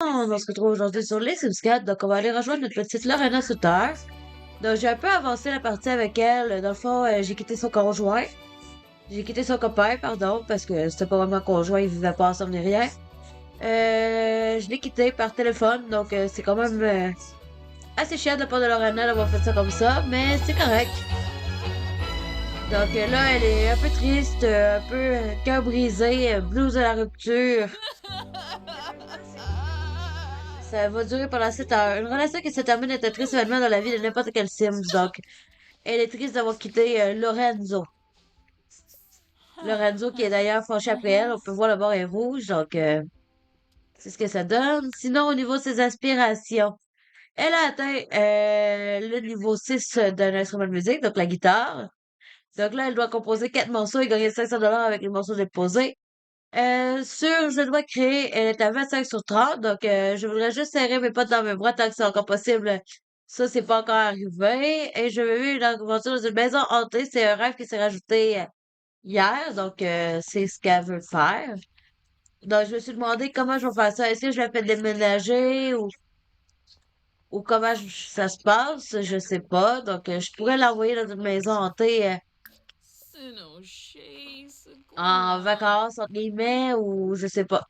On se retrouve aujourd'hui sur les Sims 4, donc on va aller rejoindre notre petite Lorena Sutter. Donc j'ai un peu avancé la partie avec elle. Dans le fond, j'ai quitté son conjoint. J'ai quitté son copain, pardon, parce que c'était pas vraiment conjoint, il vivait pas ensemble ni rien. Je l'ai quitté par téléphone, donc c'est quand même assez chiant de la part de Lorena d'avoir fait ça comme ça, mais c'est correct. Donc là, elle est un peu triste, un peu cœur brisé, blues de la rupture. Ça va durer pendant 7 heures. Une relation qui se termine est un triste événement dans la vie de n'importe quel Sims. Donc, elle est triste d'avoir quitté Lorenzo. Lorenzo qui est d'ailleurs fâché après elle. On peut voir le bord est rouge. Donc, c'est ce que ça donne. Sinon, au niveau de ses aspirations, elle a atteint le niveau 6 d'un instrument de musique, donc la guitare. Donc là, elle doit composer 4 morceaux et gagner 500 $ avec les morceaux déposés. Sur Je dois créer, elle est à 25 sur 30, donc je voudrais juste serrer mes potes dans mes bras tant que c'est encore possible. Ça, c'est pas encore arrivé. Et je veux vivre une aventure dans une maison hantée. C'est un rêve qui s'est rajouté hier, donc c'est ce qu'elle veut faire. Donc, je me suis demandé comment je vais faire ça. Est-ce que je la fais déménager ou comment ça se passe? Je sais pas. Donc, je pourrais l'envoyer dans une maison hantée en vacances, entre guillemets, ou je sais pas.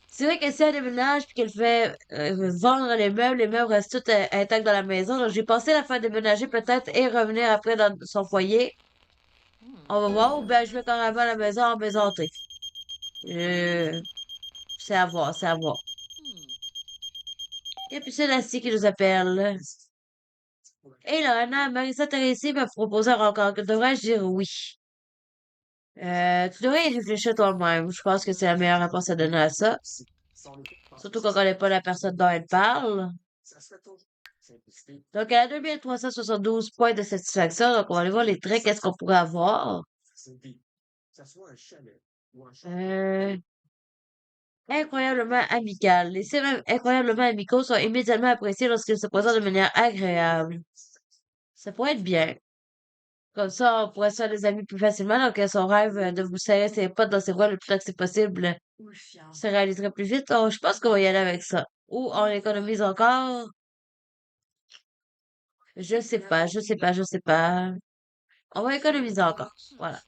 C'est vrai que si elle déménage puis qu'elle fait vendre les meubles restent tous intacts dans la maison. Donc, j'ai pensé la faire déménager peut-être et revenir après dans son foyer. On va voir. Ou bien je vais carrément à la maison en maison hantée. Euh, c'est à voir, c'est à voir. Et puis c'est Lassie qui nous appelle. Et là, Anna, Marissa Thérèse m'a proposé encore que devrais-je dire oui? Tu devrais y réfléchir toi-même. Je pense que c'est la meilleure réponse à donner à ça. Surtout quand on connaît pas la personne dont elle parle. Donc, elle a 2372 points de satisfaction. Donc, on va aller voir les traits, qu'est-ce qu'on pourrait avoir. Euh, incroyablement amical. Les signes incroyablement amicaux sont immédiatement appréciés lorsqu'ils se présentent de manière agréable. Ça pourrait être bien. Comme ça, on pourrait se faire des amis plus facilement. Donc, son rêve de vous serrer ses potes dans ses bras le plus tôt que c'est possible se réaliserait plus vite. Donc, je pense qu'on va y aller avec ça. Ou on économise encore. Je sais pas, je sais pas, je sais pas. On va économiser encore. Voilà.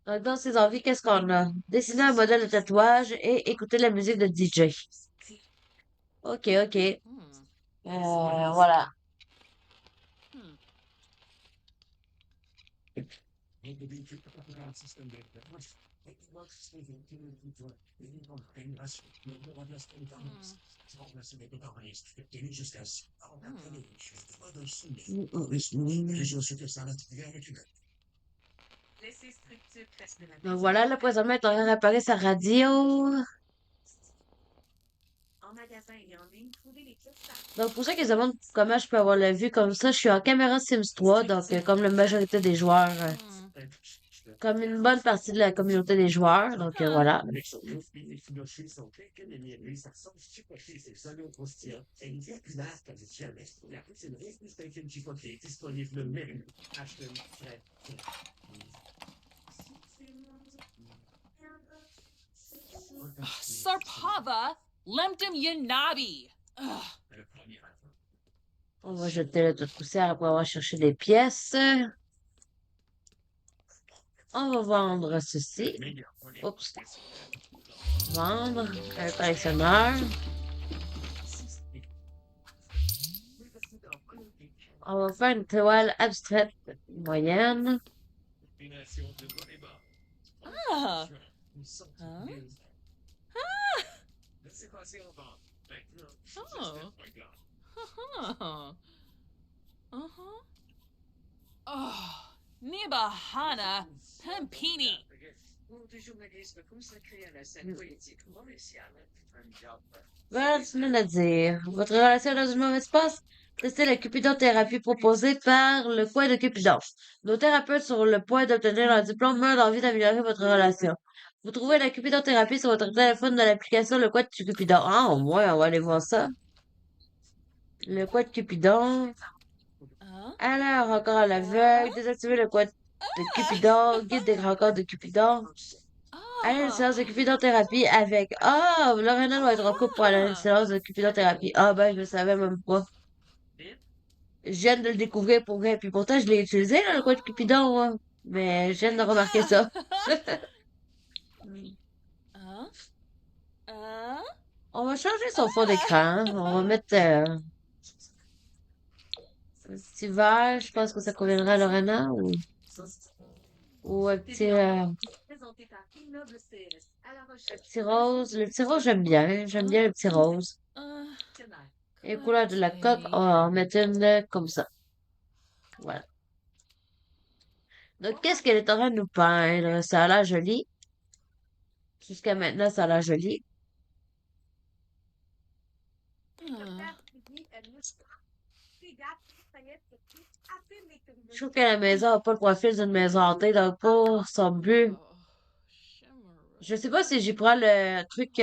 Donc, dans ses envies, qu'est-ce qu'on a? Dessiner un modèle de tatouage et écouter la musique de DJ. Ok, ok. Voilà. Donc voilà, là, présentement, elle est en train de réparer sa radio. Donc, pour ceux qui se demandent comment je peux avoir la vue comme ça, je suis en caméra Sims 3, donc comme la majorité des joueurs, comme une bonne partie de la communauté des joueurs, donc voilà. Sarpava, Lemtum Yanabi. On va jeter le tout de poussière après avoir cherché des pièces. On va vendre ceci. Oups. Vendre. Un collectionneur. On va faire une toile abstraite moyenne. Ah. Huh? Oh. Uh-huh. Uh-huh. Oh. Nibahana Pampini. Voilà, tu viens de dire. Votre relation est dans une mauvaise passe? Testez la cupidothérapie proposée par le coin de Cupidon. Nos thérapeutes sur le point d'obtenir leur diplôme meurent d'envie d'améliorer votre relation. Vous trouvez la cupidothérapie sur votre téléphone dans l'application Le Quad de Cupidon. Ah, au moins, on va aller voir ça. Le Quad de Cupidon. Huh? Alors, encore à l'aveugle. Désactivez le Quad de Cupidon. Guide des rencontres de Cupidon. aller à une séance de cupidothérapie avec. Ah, Lorena doit être en couple pour aller à une séance de cupidothérapie. Ah, ben, je le savais même pas. Je viens de le découvrir pour vrai. Puis pourtant, je l'ai utilisé, là, le code Cupidon, hein. Mais je viens de remarquer ça. Hein? Hein? On va changer son fond d'écran, hein. On va mettre un petit vert. Je pense que ça conviendra à Lorena ou un petit rose. Le petit rose, j'aime bien. J'aime bien le petit rose. Euh, Et couleur de la coque, on va en mettre une comme ça. Voilà. Donc, qu'est-ce qu'elle est en train de nous peindre? Ça a l'air joli. Jusqu'à maintenant, ça a l'air joli. Je trouve que la maison n'a pas le profil d'une maison hantée, donc pour son but, je sais pas si j'y prends le truc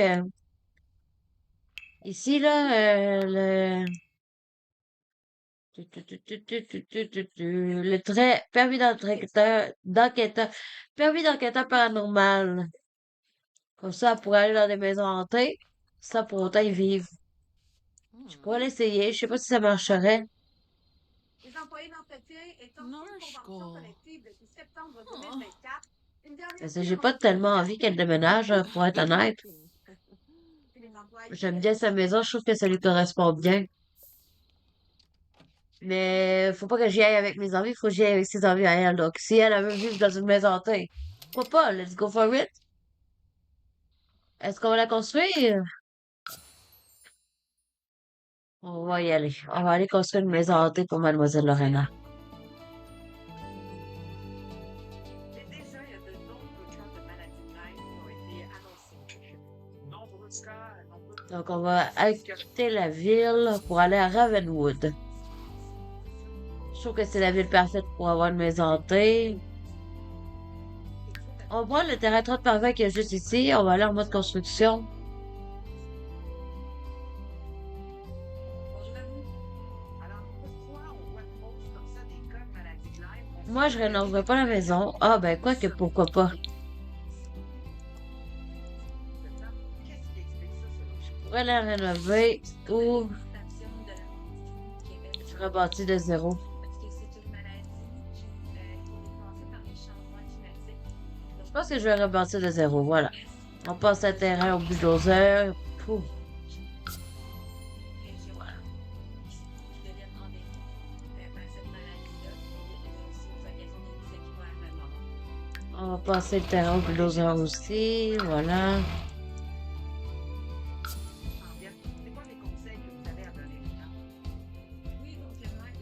ici, là, le trait, permis d'enquêteur paranormal. Comme ça, pour aller dans des maisons hantées, ça pour autant y vivre. Je pourrais l'essayer, je sais pas si ça marcherait. Parce que j'ai pas tellement envie qu'elle déménage, pour être honnête. J'aime bien sa maison, je trouve que ça lui correspond bien. Mais faut pas que j'y aille avec mes envies, faut que j'y aille avec ses envies à elle. Donc, si elle veut vivre dans une maison hantée, pourquoi pas? Let's go for it. Est-ce qu'on va la construire? On va y aller. On va aller construire une maison hantée pour Mademoiselle Lorena. Donc, on va quitter la ville pour aller à Ravenwood. Je trouve que c'est la ville parfaite pour avoir une maison hantée. On prend le terrain 30 par 20 qui est juste ici. On va aller en mode construction. Moi, je rénoverai pas la maison. Ah, ben, quoi que pourquoi pas. Je pourrais la rénover ou je rebâtis de zéro. Je pense que je vais rebâtir de zéro. Voilà. On passe un terrain au bulldozer. Pouf. On va passer le terrain au bulldozer aussi. Voilà.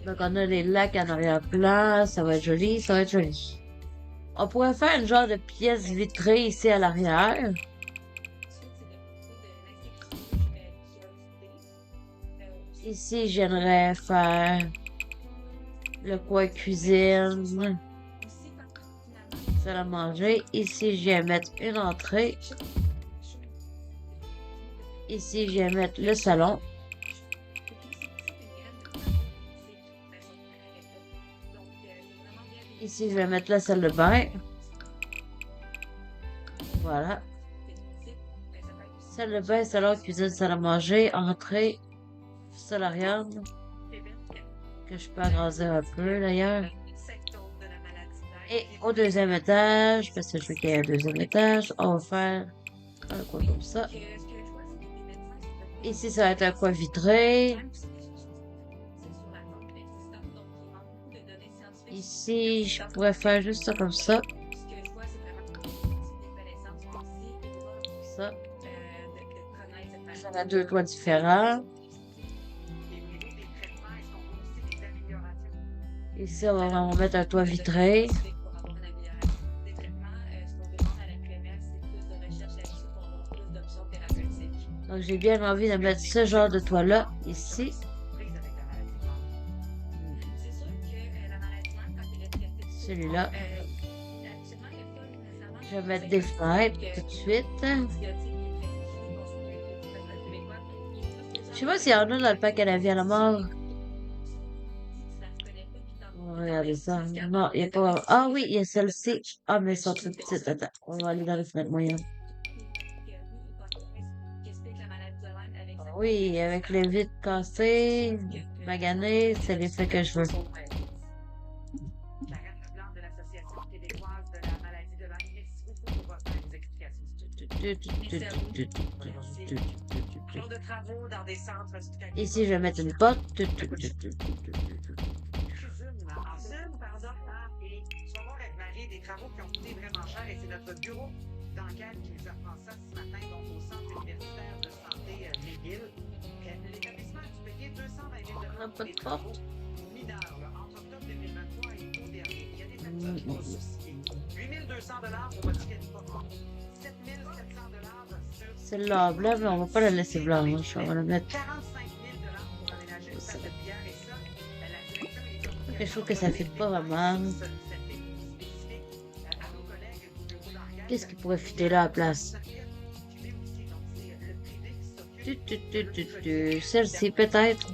Donc, on a les lacs en arrière-plan. Ça va être joli. Ça va être joli. On pourrait faire une genre de pièce vitrée ici à l'arrière. Ici, j'aimerais faire le coin cuisine. Salle à manger. Ici, je vais mettre une entrée. Ici, je vais mettre le salon. Ici, je vais mettre la salle de bain. Voilà. Salle de bain, salon, cuisine, salle à manger, entrée, solarium. Que je peux agrandir un peu d'ailleurs. Et au deuxième étage, parce que je veux qu'il y ait un deuxième étage, on va faire un coin comme ça. Ici, ça va être un coin vitré. Ici, je pourrais faire juste ça comme ça. Ça. On a deux toits différents. Ici, on va vraiment mettre un toit vitré. Donc, j'ai bien envie de mettre ce genre de toit-là, ici. Celui-là. Je vais mettre des fenêtres tout de suite. Je sais pas s'il y en a dans le parc à la vie à la mort. Ouais, regarder ça. Non, il n'y a pas. Ah oui, il y a celle-ci. Ah, mais elles sont toutes petites. Attends, on va aller dans les fenêtres moyennes. Ah oui, avec les vitres cassées, maganées, c'est l'effet que je veux. La carte blanche de l'Association québécoise de la maladie de Lyme. Merci beaucoup pour votre aide, les explications. Jour de travaux dans des centres hospitaliers. Ici, je vais mettre une porte. Zoom, en Zoom, pardon. Et je vais voir avec Marie des travaux qui ont coûté vraiment cher et c'est notre bureau d'enquête qui nous apprend ça ce matin, donc au Centre universitaire de santé McGill. L'établissement a dû payer 220 000 On n'a pour pas des de travaux porte. mineurs entre octobre 2023 et août dernier. Il y a des factures qui vont soucier. 8 200 pour modifier une porte. 7 700 sur Celle-là blanc, mais on va pas la laisser blanche. On va la mettre. 45 000 pour aménager une salle de bière et ça, la direction est Ok, je trouve que ça fit pas vraiment. Qu'est-ce qui pourrait fitter là à la place? Celle-ci, peut-être.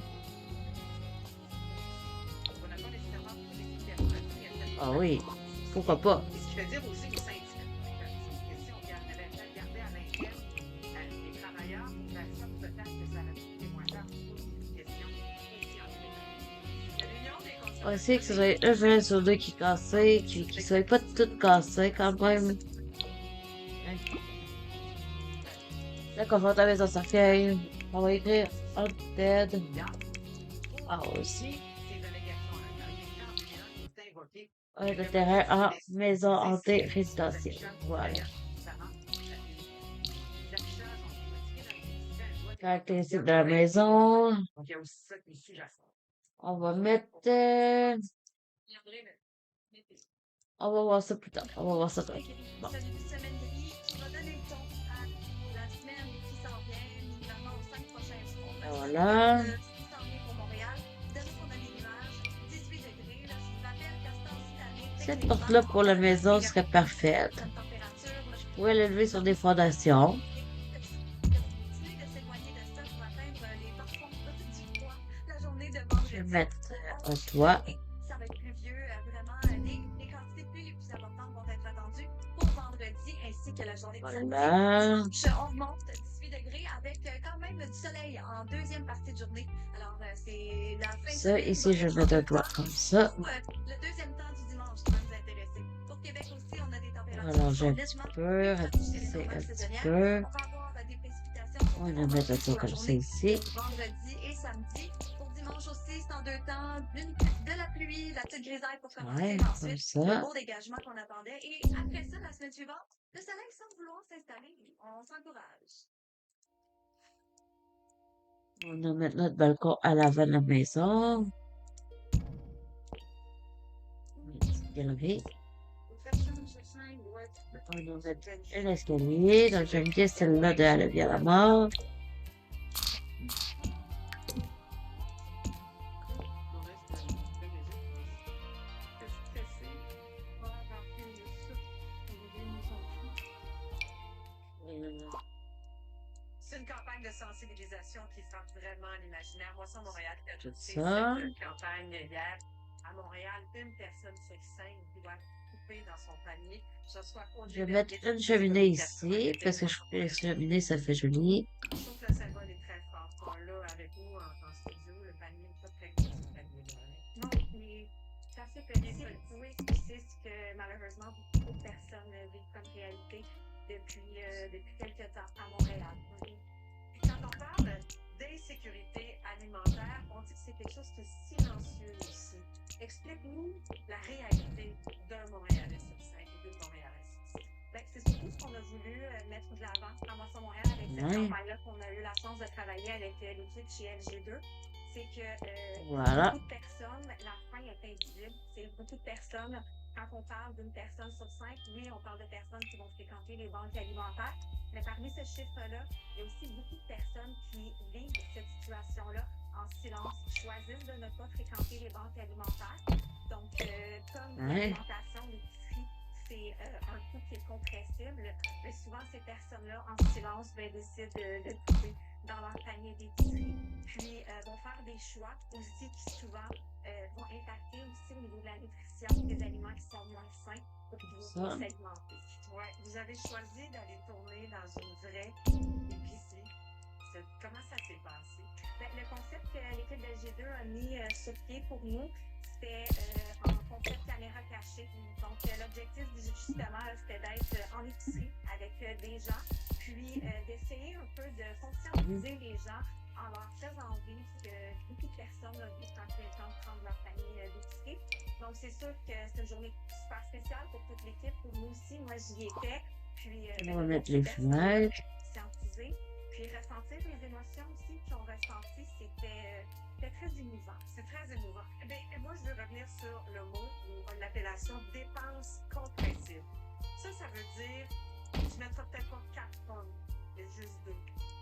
Ah oui, pourquoi pas? Ce qui veut dire aussi que syndicat, si on avait gardé à l'interne les travailleurs, la somme peut-être que ça aurait coûté moins cher pour une question aussi en Québec. La réunion des On va essayer que ce soit un fenêtre sur deux qui est cassé, qui soit pas tout cassé quand même. La confortable dans sa feuille. On va écrire Haunted House. De terrain en maison hantée résidentielle. Voilà. Caractéristiques de la maison. On va mettre. On va voir ça plus tard. On va voir ça plus tard. Bon. Voilà. Cette porte-là pour la maison serait parfaite. Je pourrais l'élever sur des fondations. Je vais mettre un toit. Ça va être pluvieux, vraiment. Les quantités pluies les plus importantes vont être attendues pour vendredi ainsi que la journée de Voilà. samedi. On remonte 18 degrés avec quand même du soleil en deuxième partie de journée. Alors, c'est la fin de Ça, semaine ici, je vais mettre un toit comme ça. Le deuxième temps du dimanche qui va nous intéresser. Pour Québec aussi, on a des températures. Alors, j'ai un petit peu, rapetisser un petit peu. On va avoir des précipitations. On va mettre un toit comme ça ici. Vendredi et samedi. Pour dimanche aussi, c'est en deux temps. De la pluie, la petite grisaille pour commencer. Ouais, Ensuite, comme ça. le beau dégagement qu'on attendait. Et après ça, la semaine suivante, le soleil semble vouloir s'installer. On s'encourage. On va mettre notre balcon à l'avant de la maison. Galerie. On va mettre un escalier. Donc, j'aime bien celle-là de la vie à la mort. C'est une campagne de sensibilisation qui frappe vraiment l'imaginaire. Moi, ça, Montréal, Tout c'est ça. cette campagne hier. À Montréal, une personne sur 5 doit couper dans son panier. Je vais mettre une cheminée ici, parce que je trouve que les cheminées, ça fait joli. Je trouve que le symbole est très fort. On l'a avec nous en studio, le panier n'est pas très gros, ce panier-là. Non, mais c'est assez petit. Oui, c'est ce que malheureusement beaucoup de personnes vivent comme réalité depuis quelques temps à Montréal. Puis quand on parle d'insécurité alimentaire, on dit que c'est quelque chose qui est silencieux aussi. Explique-nous la réalité d'un Montréalais sur 5 et d'une Montréalaise sur 6. Ben, c'est surtout ce qu'on a voulu mettre de l'avant à Moisson Montréal avec cette campagne-là qu'on a eu la chance de travailler avec l'équipe chez LG2. C'est que Voilà. beaucoup de personnes, la faim est invisible. C'est beaucoup de personnes, quand on parle d'une personne sur 5, oui, on parle de personnes qui vont fréquenter les banques alimentaires. Mais parmi ce chiffre-là, il y a aussi beaucoup de personnes qui vivent cette situation-là en silence, choisissent de ne pas fréquenter les banques alimentaires. Donc, comme l'alimentation, l'épicerie, c'est un coût qui est compressible, mais souvent ces personnes-là, en silence, décident de couper dans leur panier d'épicerie, puis vont faire des choix aussi qui souvent vont impacter aussi au niveau de la nutrition des aliments qui sont moins sains pour Ça. vous segmenter. Ouais, vous avez choisi d'aller tourner dans une vraie épicerie. Comment ça s'est passé? Ben, le concept que l'équipe de G2 a mis sur pied pour nous, c'était en concept caméra cachée. Donc, l'objectif, justement, c'était d'être en épicerie avec des gens, puis d'essayer un peu de conscientiser les gens en leur faisant vivre que beaucoup de personnes ont eu quand ils temps de prendre leur panier d'épicerie. Donc, c'est sûr que c'est une journée super spéciale pour toute l'équipe, pour nous aussi. Moi, j'y étais. Puis, On va mettre les fenêtres. conscientiser. Puis ressentir les émotions aussi qu'on ressentit, c'était très émouvant. C'est très émouvant. Ben, moi, je veux revenir sur le mot ou l'appellation dépense compressive. Ça veut dire, tu mettras peut-être pas 4 pommes, mais juste 2.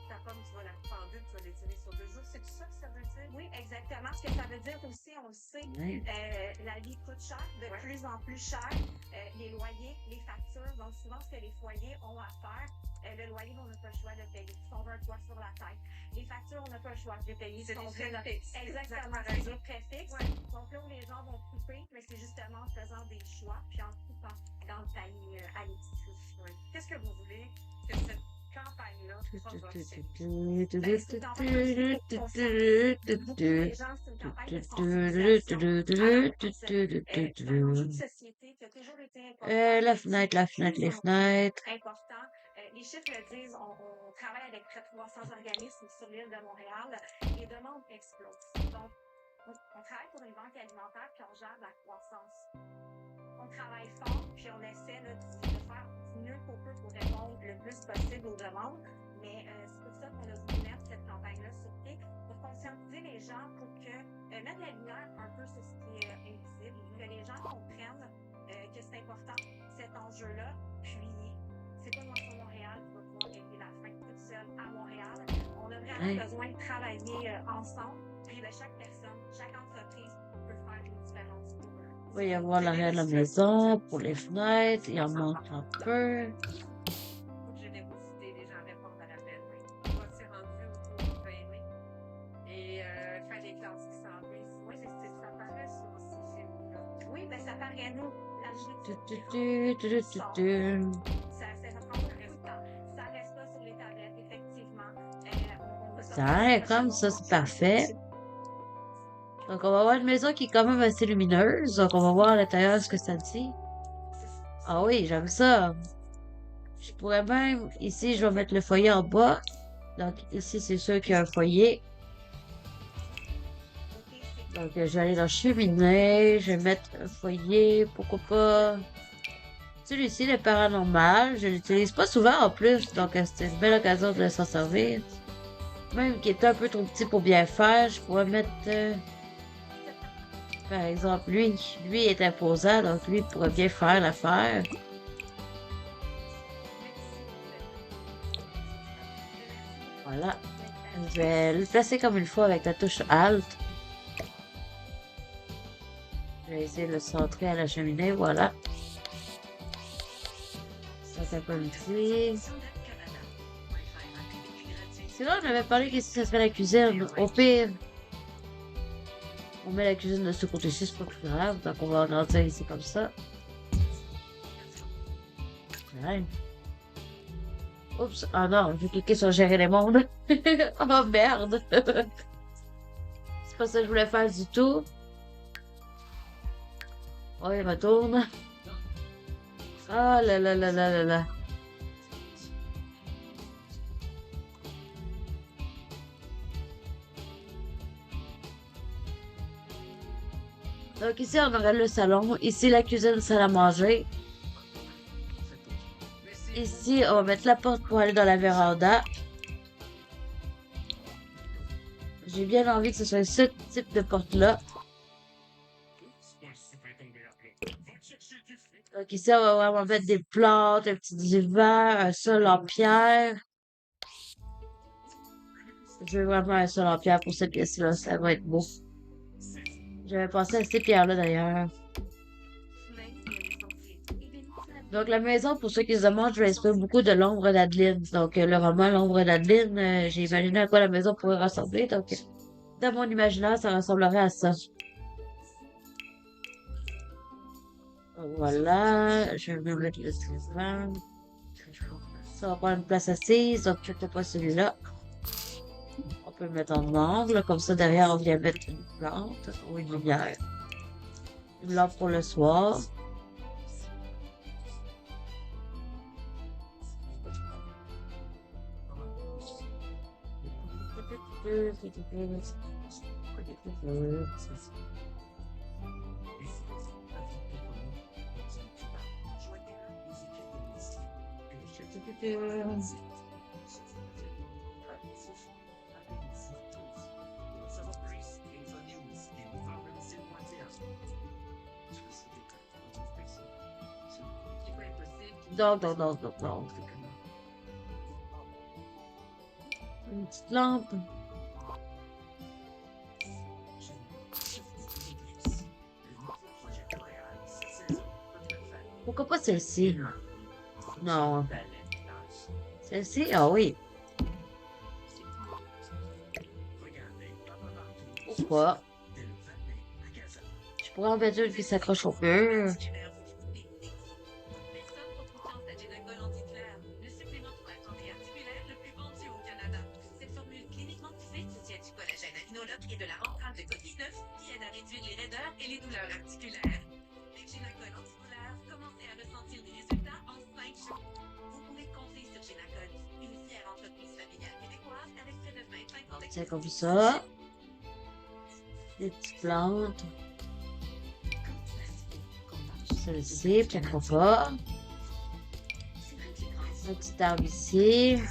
Ta pomme, tu vas la couper en 2, tu vas l'étirer sur 2 jours. C'est ça que ça veut dire? Oui, exactement. Ce que ça veut dire aussi, on le sait, la vie coûte cher, de plus en plus cher. Les loyers, les factures. Donc, souvent, ce que les foyers ont à faire, le loyer, on n'a pas le choix de payer. Si on veut un toit sur la tête. Les factures, on n'a pas le choix de payer. C'est des frais fixes. Exactement, c'est des frais fixes. Ouais. Donc là où les gens vont couper, mais c'est justement en faisant des choix, puis en coupant dans le panier à l'épicerie. Ouais. Qu'est-ce que vous voulez que cette campagne-là soit votre succès? Ben, c'est une campagne aussi pour conscientiser beaucoup les gens. C'est une campagne de sensibilisation à l'importance d'un enjeu de société qui a toujours été important. La fenêtre, la fenêtre, les fenêtres. Important. Les chiffres le disent, on travaille avec près de 300 organismes sur l'île de Montréal. Les demandes explosent. Donc, on travaille pour une banque alimentaire puis on gère de la croissance. On travaille fort puis on essaie là, de faire du mieux qu'on peut pour répondre le plus possible aux demandes. Mais c'est pour ça qu'on a voulu mettre cette campagne-là sur pied pour conscientiser les gens pour que mettre la lumière un peu sur ce qui est invisible, que les gens comprennent que c'est important cet enjeu-là. Puis c'est pas moi sur Montréal qui va pouvoir régler la faim toute seule à Montréal. On a vraiment besoin de travailler ensemble. Puis chaque personne, chaque entreprise peut faire une différence pour eux. Il va y avoir l'arrière de la maison pour les fenêtres. Il en manque un peu. Générosité, les gens répondent à l'appel. On s'est rendu au 20 mai. Et faire des classes qui s'en viennent. Oui, ça paraît ça aussi. Oui, mais ça paraît nous. La ça prend un résultat. Ça reste pas sur les tablettes, effectivement. Ça, comme ça, c'est parfait. Donc, on va avoir une maison qui est quand même assez lumineuse. Donc, on va voir à l'intérieur ce que ça dit. Ah oui, j'aime ça. Je pourrais même, ici, je vais mettre le foyer en bas. Donc, ici, c'est sûr qu'il y a un foyer. Donc, je vais aller dans la cheminée. Je vais mettre un foyer. Pourquoi pas. Celui-ci, le paranormal. Je l'utilise pas souvent en plus. Donc, c'était une belle occasion de s'en servir. Même qui est un peu trop petit pour bien faire, je pourrais mettre, par exemple, lui est imposant, donc lui pourrait bien faire l'affaire. Voilà. Je vais le placer comme une fois avec la touche Alt. Je vais essayer de le centrer à la cheminée, voilà. Ça c'est un peu utile. Sinon, on avait parlé que si ça se fait la cuisine, au pire, on met la cuisine de ce côté-ci, c'est pas plus grave. Donc, on va agrandir ici comme ça. Ouais. Oups, ah non, j'ai cliqué sur gérer les mondes. Oh merde. C'est pas ça que je voulais faire du tout. Oh, il retourne. Ah là là là là là là. Donc ici, on aurait le salon. Ici, la cuisine, salle à manger. Ici, on va mettre la porte pour aller dans la véranda. J'ai bien envie que ce soit ce type de porte-là. Donc ici, on va vraiment mettre des plantes, un petit divan, un sol en pierre. Je veux vraiment un sol en pierre pour cette pièce-là, ça va être beau. J'avais pensé à ces pierres-là d'ailleurs. Donc, la maison, pour ceux qui se demandent, je m'inspire beaucoup de l'ombre d'Adeline. Donc, le roman L'ombre d'Adeline, j'ai imaginé à quoi la maison pourrait ressembler. Donc, dans mon imaginaire, ça ressemblerait à ça. Voilà, je vais mettre le suivant. Ça va prendre une place assise, donc je ne pas celui-là. On peut le mettre en angle, comme ça derrière on vient mettre une plante ou une lumière. Une lampe pour le soir. Non, non, non, non, non. Une petite lampe. Pourquoi pas celle-ci? Non. Celle-ci? Ah oui. Pourquoi? Je pourrais en mettre une qui s'accroche au mur. Et de la rentrale de coquille 9 qui aide à réduire les raideurs et les douleurs articulaires. Avec Génacol antidouleur, commencez à ressentir des résultats en 5 jours. Vous pouvez compter sur Génacol, une fière entreprise familiale québécoise avec près de 25 ans d'expérience. C'est comme ça. Des petites plantes. Celle-ci, pourquoi pas. Un petit arbre ici.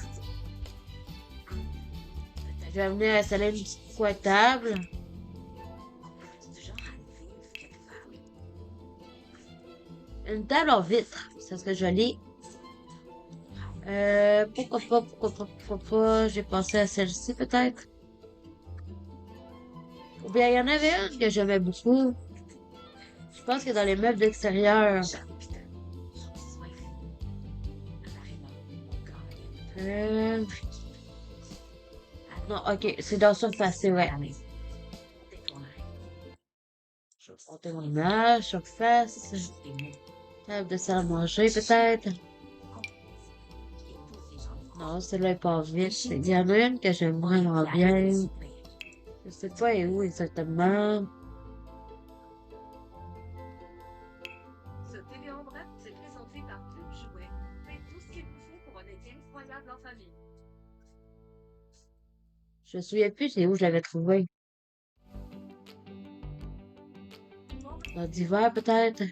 Je vais amener installer une petite table. Une table en vitre, ça serait joli. Pourquoi pas, j'ai pensé à celle-ci peut-être. Ou bien il y en avait une que j'aimais beaucoup. Je pense que dans les meubles d'extérieur. Non, ok, c'est dans surface, c'est vrai. Contaminage, surface. Table de salle à manger, peut-être. Non, celle-là est pas vite. Il y en a une que j'aime vraiment bien. Je sais pas où exactement. Ce téléombrette s'est présenté par Club Jouet. Faites tout ce qu'il vous faut pour un été incroyable en famille. Je me souviens plus c'est où je l'avais trouvé. Dans d'hiver, peut-être.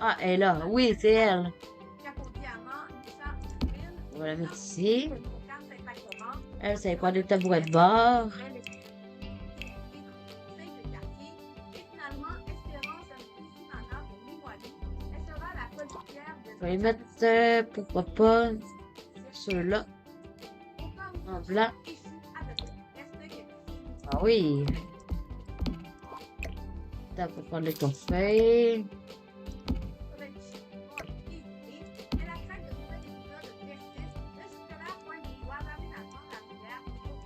Ah, elle est là. Oui, c'est elle. On va la mettre ici. Elle, c'est quoi des tabourets de bord? Je vais mettre, pourquoi pas, ceux-là. En blanc. Ah oui. Attends, pour prendre les cafés.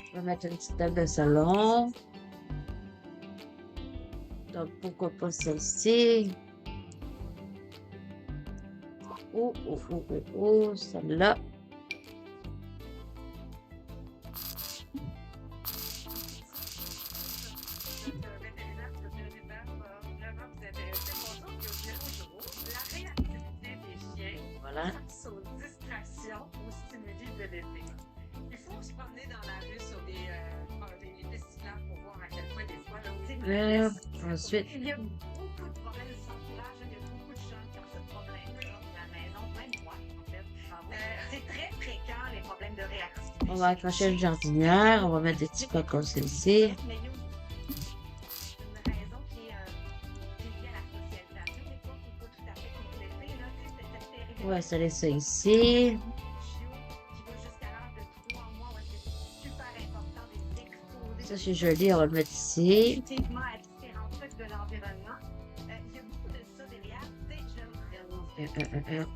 Je vais mettre une petite table de salon. Donc, pourquoi pas celle-ci? Celle-là. Voilà. Aux distractions, aux stimuli de l'été. Il faut se promener dans la rue sur des festivals pour voir à quel point des fois Ensuite. il y a beaucoup de problèmes de centrage, il y a beaucoup de gens qui ont ce problème-là dans la maison, même moi en fait. C'est très fréquent les problèmes de réactivité. On va accrocher une jardinière, on va mettre des petits pots comme celle-ci. Mais il y a aussi une raison qui est liée à la socialisation, des fois qui n'est pas tout à fait complétée. Là, cette On va installer ça ici. qui va jusqu'à l'âge de 3 mois, où est-ce que c'est super important de l'exposer. Ça, c'est joli, on va le mettre ici. Positivement à différents trucs de l'environnement. Il y a beaucoup de ça derrière. Tu sais,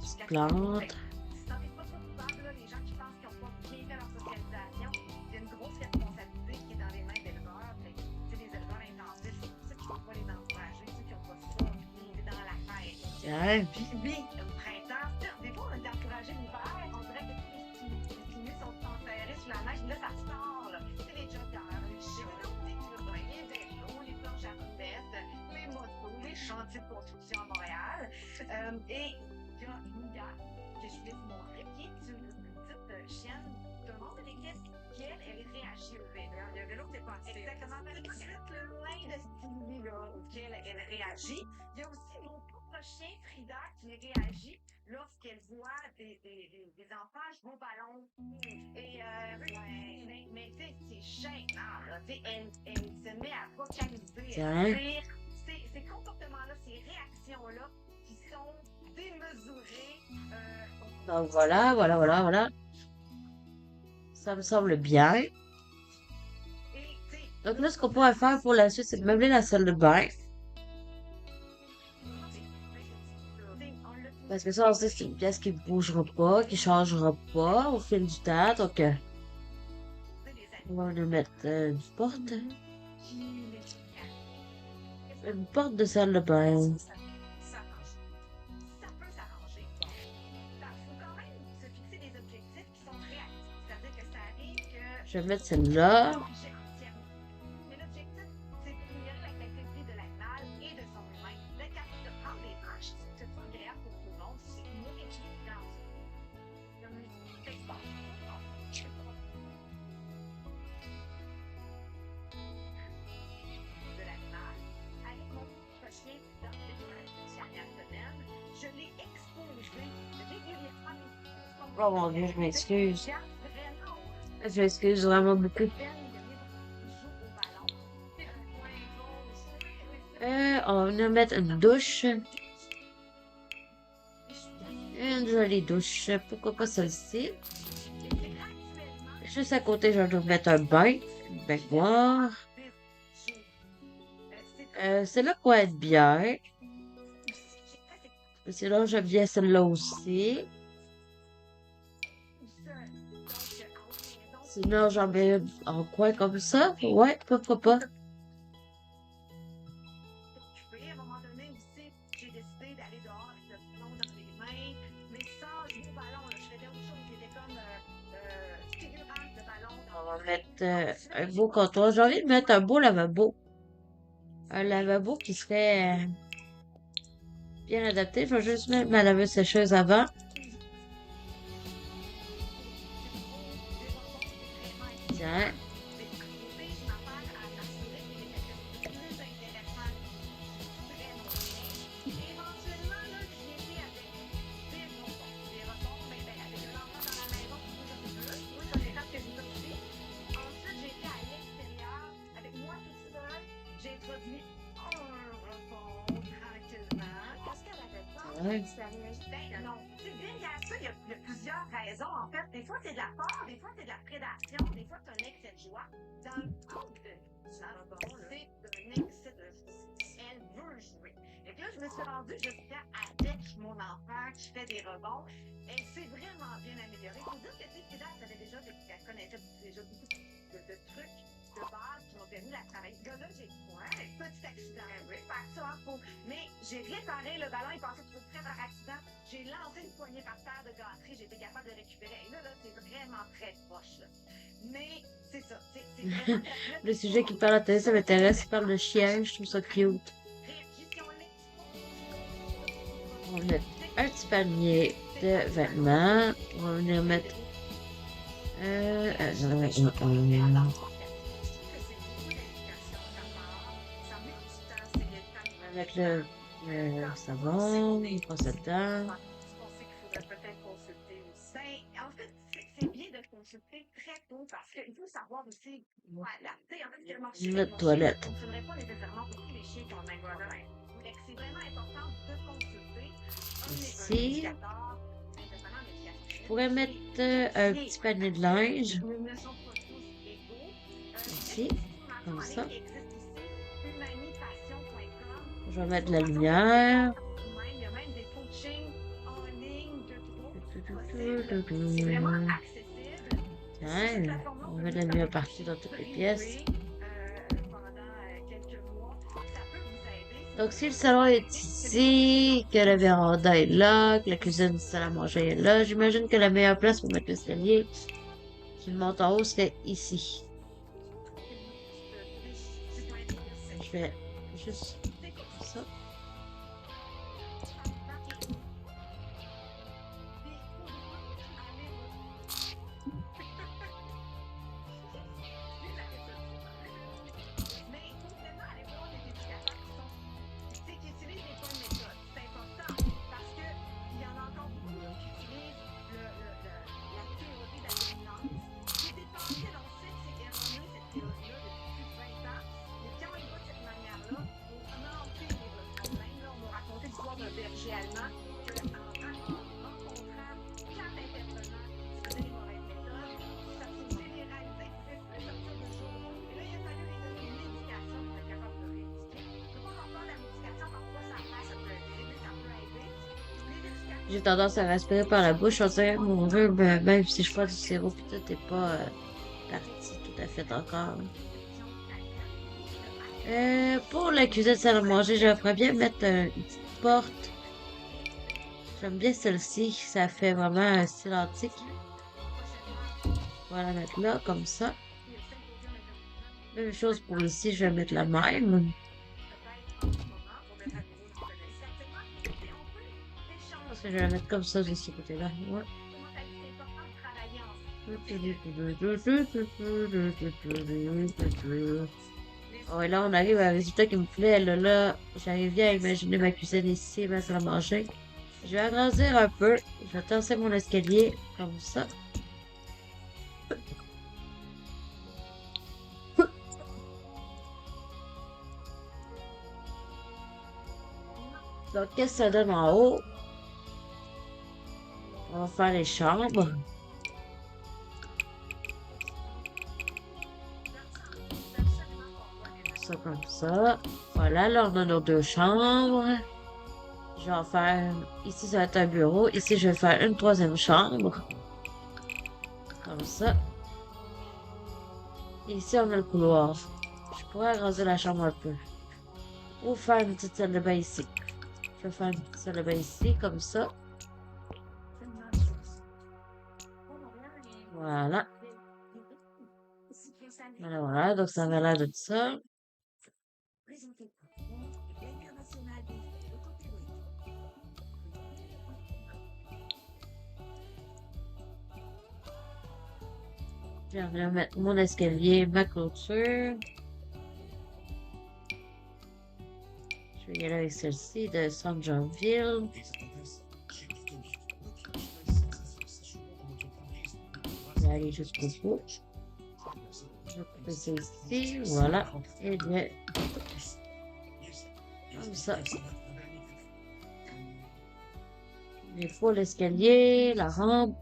Petite plante. Si t'en es pas trop coupable, là, les gens qui pensent qu'ils n'ont pas bien fait leur socialisation, il y a une grosse responsabilité qui est dans les mains d'éleveurs. Fait que, tu sais, les éleveurs intensifs, c'est pour ça qu'il ne faut pas les encourager, ceux qui n'ont pas ça, c'est dans la tête. Tiens. Puis, au printemps, des fois, on est encouragé l'hiver, on dirait que tous les stimuli sont enserrés sur la neige, là, ça sort, là. Tu sais, les joggers, les chevaux, les turbins, les vélos, les planches à roulettes, les motos, les chantiers de construction à Montréal. Et il y a une gare que je voulais vous montrer, qui est une petite chienne de monde avec elle réagit au vélo. Le vélo, c'est pas exactement tout de suite le loin de stimuli là, auquel elle réagit. Il y a aussi mon propre chien Frida qui réagit lorsqu'elle voit des enfants jouer au ballon. Et mais tu sais, c'est gênant, là. Tu sais, elle se met à vocaliser, Tiens. à rire. Ces comportements-là, ces réactions-là qui sont démesurées. Donc voilà. Ça me semble bien. Et tu sais, Donc là, ce qu'on pourrait faire pour la suite, c'est de meubler la salle de bain. Parce que ça, on sait que c'est une pièce qui ne bougera pas, qui ne changera pas au fil du temps. Donc, on va nous mettre une porte. Une porte de salle de bain. Ça peut s'arranger. Il faut quand même se fixer des objectifs qui sont réalistes. C'est-à-dire que ça arrive que Je vais mettre celle-là. mais l'objectif, c'est d'améliorer la qualité de vie de l'animal et de son humain. D'être capable de prendre des marches, que ce soit agréable pour tout le monde, c'est une évidence. Comme une expérience. De l'animal, avec mon propre chien dans cette dernière semaine, je l'ai exposé régulièrement. Oh mon Dieu, je m'excuse. Regarde vraiment Je m'excuse vraiment beaucoup. On va venir mettre une douche. Une jolie douche. Pourquoi pas celle-ci? Juste à côté, je vais mettre un bain. Une baignoire. Celle-là pourrait être bien. Sinon, j'aime bien celle-là aussi. Sinon, j'en mets en coin comme ça. Ouais, pourquoi pas. À un moment donné aussi, j'ai décidé d'aller dehors avec le ballon dans les mains, mais sans jouer au ballon. Je faisais autre chose qui était comme figurant de ballon. On va mettre un beau comptoir. J'ai envie de mettre un beau lavabo. Un lavabo qui serait bien adapté. Je vais juste mettre ma laveuse sécheuse avant. Tiens. Ouais. Non, c'est bien, il y a ça, il y a plusieurs raisons. En fait, des fois, c'est de la peur, des fois, c'est de la prédation, des fois, c'est un excès de joie. Dans le cas de Sarah, c'est un excès de joie. Elle veut jouer. Et que là, je me suis rendue jusqu'à avec mon enfant qui fait des rebonds. Elle s'est vraiment bien améliorée. Il faut dire que Frida, elle connaissait déjà beaucoup de trucs de base qui m'ont permis de la travailler. Là, j'ai un petit accident. Oui, faire ça en faux. Mais j'ai réparé le ballon, il passait trop près par accident. J'ai lancé une poignée par terre de gâterie, j'ai été capable de récupérer. Et là, c'est vraiment très proche. Là. Mais c'est ça. C'est vraiment Le sujet qui parle à la télé, ça m'intéresse. Il parle de chien, je trouve ça cute. On va mettre un petit panier de vêtements. On va venir mettre avec le savon, une brosse à dents. Peut-être consulter aussi. En fait, c'est bien de consulter très tôt parce qu'il faut savoir aussi adapter. En fait, le marché Notre toilette. ne fonctionnerait pas nécessairement pour tous les chiens qui ont le même voisin. C'est vraiment important de consulter un Ici. éducateur pourrais mettre un petit panier de linge Nous ne sommes pas tous égaux. ici, comme ça. Qui existe ici, humanipassion.com. Je vais mettre de la lumière. Il y a même des coachings en ligne de groupe possibles. C'est vraiment accessible. Tiens, on met de la lumière partout dans toutes les pièces. Pendant quelques mois, ça peut vous aider. Donc, si le salon est ici, que la véranda est là, que la cuisine, salle à manger est là, j'imagine que la meilleure place pour mettre l'escalier qui monte en haut serait ici. Je vais juste comme ça. Mais il faut vraiment aller voir les éducateurs qui utilisent les bonnes méthodes. C'est important parce qu'il y en a encore beaucoup qui utilisent la théorie de la dominance. J'ai des pensées dans cette erronée, cette théorie-là depuis plus de 20 ans. Mais quand on y va de cette manière-là, on a empiré votre problème. Là, on m'a raconté l'histoire d'un berger allemand que, en rencontrant 4 intervenants qui faisaient les mauvaises méthodes, ça s'est généralisé, c'est sortir de jour. Et là, il a fallu les donner une médication pour être capable de rééduquer. Je ne peux pas encore la médication, parfois ça fait, ça peut aider, mais ça peut aider. Les éducateurs. J'ai tendance à respirer par la bouche. On dirait que mon rhume, même si je prends du sirop, puis tout n'est pas parti tout à fait encore. Pour la cuisine salle à manger, j'aimerais bien mettre une petite porte. J'aime bien celle-ci, ça fait vraiment un style antique. On va la mettre là, comme ça. Même chose pour ici, je vais mettre la même. Je pense que je vais la mettre comme ça, de ce côté-là. Ouais. Oh, et là, on arrive à un résultat qui me plaît. Là, j'arrive bien à imaginer ma cuisine ici, ma salle à manger. Je vais agrandir un peu. Je vais tasser mon escalier comme ça. Donc, qu'est-ce que ça donne en haut? On va faire les chambres. Ça comme ça. Voilà, là, on a nos deux chambres. Je vais en faire... Ici, ça va être un bureau. Ici, je vais faire une troisième chambre. Comme ça. Et ici, on a le couloir. Je pourrais agrandir la chambre un peu. Ou faire une petite salle de bain ici. Je vais faire une petite salle de bain ici, comme ça. Voilà. Voilà, donc ça va l'air de ça. Je vais mettre mon escalier, ma clôture. Je vais y aller avec celle-ci de Sangerville. Je vais aller jusqu'au bout. Je vais couper ça ici, voilà. Et bien, comme ça. Il faut l'escalier, la rampe.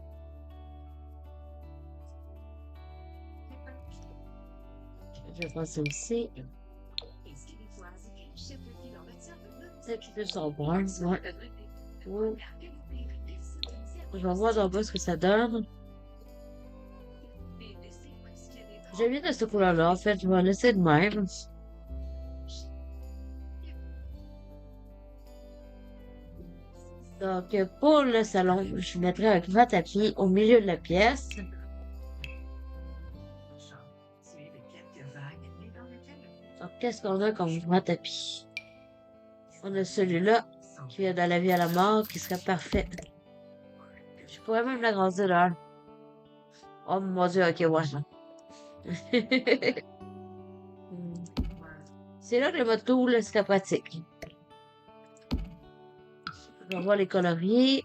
Je vais passer ici. C'est plus en brun, ouais. Je vais voir d'en bas ce que ça donne. J'aime bien de cette couleur-là, en fait, je vais laisser de même. Donc, pour le salon, je mettrai un grand tapis au milieu de la pièce. Donc, qu'est-ce qu'on a comme grand tapis? On a celui-là, qui vient de la vie à la mort, qui serait parfait. Je pourrais même l'agrandir là. Oh mon Dieu, ok, ouais. C'est là que le moto, là, serait pratique. Je vais voir les coloris.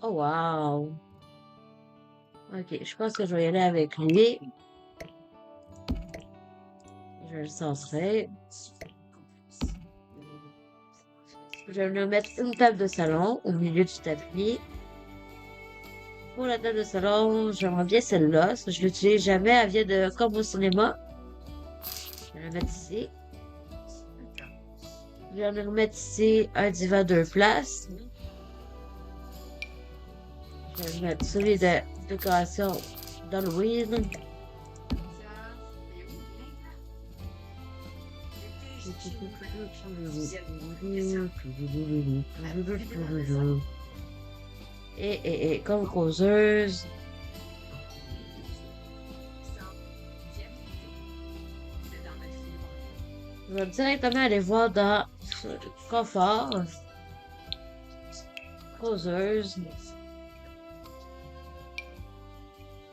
Oh, wow. Ok, je pense que je vais y aller avec lui. Je le censerai. Je vais venir mettre une table de salon au milieu du tapis. Pour la table de salon, j'aimerais bien celle-là. Je l'utilise jamais. Elle vient de comme au cinéma. Je vais la mettre ici. Je vais venir mettre ici un divan 2 places. Je vais mettre celui de décoration d'Halloween. Et comme causeuse, je vais directement aller voir dans confort, causeuse.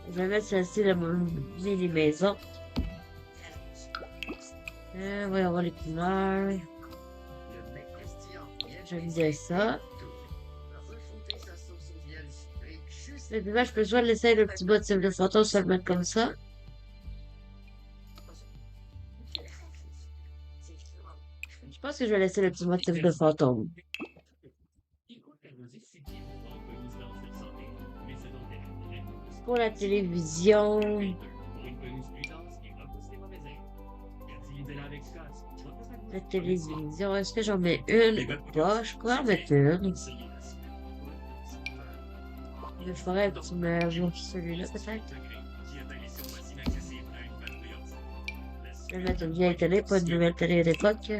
Je vais mettre celle-ci dans mon mini maison. Voyons voir les couleurs. J'aime bien ça. Mais puis là, je peux soit laisser le petit motif de photo, se le mettre comme ça. Je pense que je vais laisser le petit motif de fantôme. Pour la télévision, est-ce que j'en mets une ou pas? Je pourrais en mettre une. Je ferais un petit meuble, celui-là peut-être. Je vais mettre une vieille télé, pas une nouvelle télé d'époque.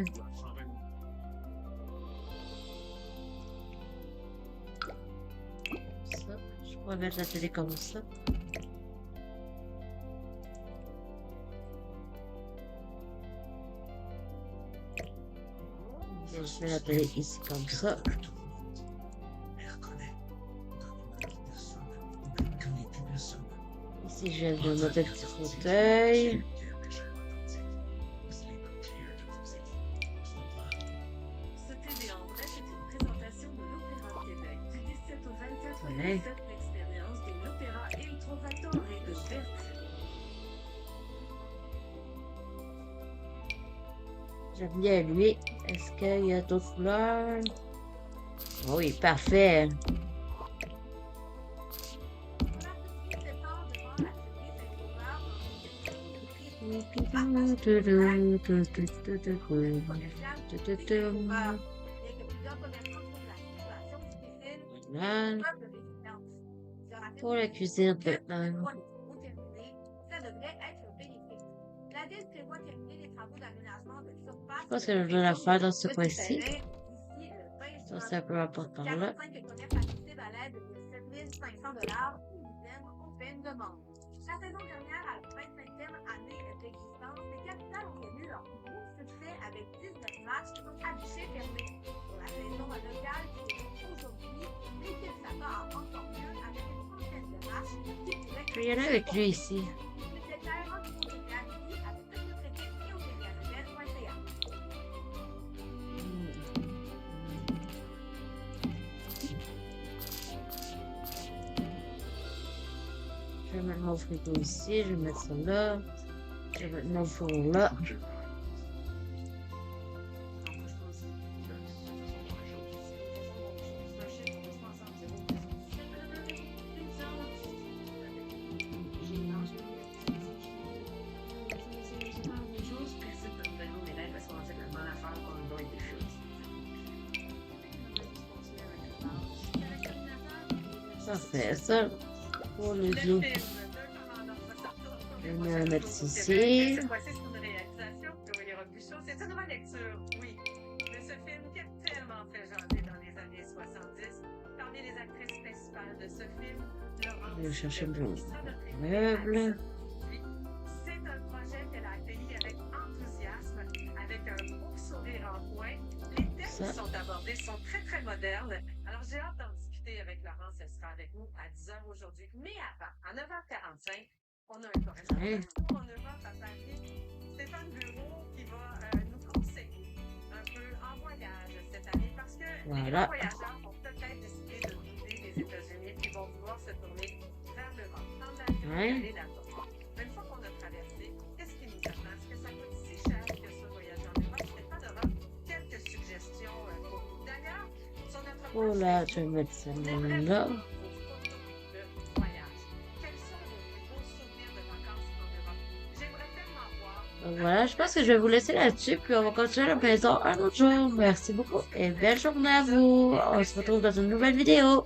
Ça, je pourrais mettre la télé comme ça. Je mets la télé ici comme ça. Ici, je vais mettre un petit fauteuil. Ouais. J'aime bien lui. Est-ce qu'il y a d'autres couleurs? Oui, parfait. Voilà. Pour la cuisine maintenant. Je pense que je vais la faire dans ce coin-ci. Ça, c'est un peu important là. La saison dernière, à la 25e année d'existence, les Capitals ont connu leur gros succès avec 19 matchs à guichet fermé. Pour la saison locale qui est aujourd'hui, l'équipe s'attend à encore mieux avec une trentaine de matchs qui pourraient... Je vais y aller avec lui ici. Je vais mettre mon frigo ici, je vais mettre ça là. Je vais mettre mon four là. Parfait, ça. Pour le dos. Je vais le mettre ici. Cette fois-ci, c'est une réalisation de Willy Robuchon. C'est une relecture, oui, de ce film qui a tellement fait jaser dans les années 70. Parmi les actrices principales de ce film, Laurence. Je vais chercher mon meuble. C'est un projet qu'elle a accueilli avec enthousiasme, avec un beau sourire en coin. Les thèmes qui sont abordés sont très, très modernes. Alors, j'ai hâte d'en discuter avec Laurence. Elle sera avec nous à 10h aujourd'hui. Mais avant, à 9h45, on a un correspondant en Europe à Paris, Stéphane Bureau, qui va nous conseiller un peu en voyage cette année parce que les voyageurs vont peut-être décider de quitter les États-Unis et vont vouloir se tourner vers l'Europe. Prendre l'avion et aller là-bas. Une fois qu'on a traversé, qu'est-ce qui nous attend? Est-ce que ça coûte si cher que ce voyage en Europe? Stéphane aura quelques suggestions pour vous. D'ailleurs, Oh là, je vais mettre ça J'aimerais là. savoir vos photos de voyage. Quels sont vos plus beaux souvenirs de vacances en Europe? J'aimerais tellement voir Donc voilà, je pense que je vais vous laisser là-dessus, puis on va continuer la maison un autre jour. Merci beaucoup et belle journée à vous. On se retrouve dans une nouvelle vidéo.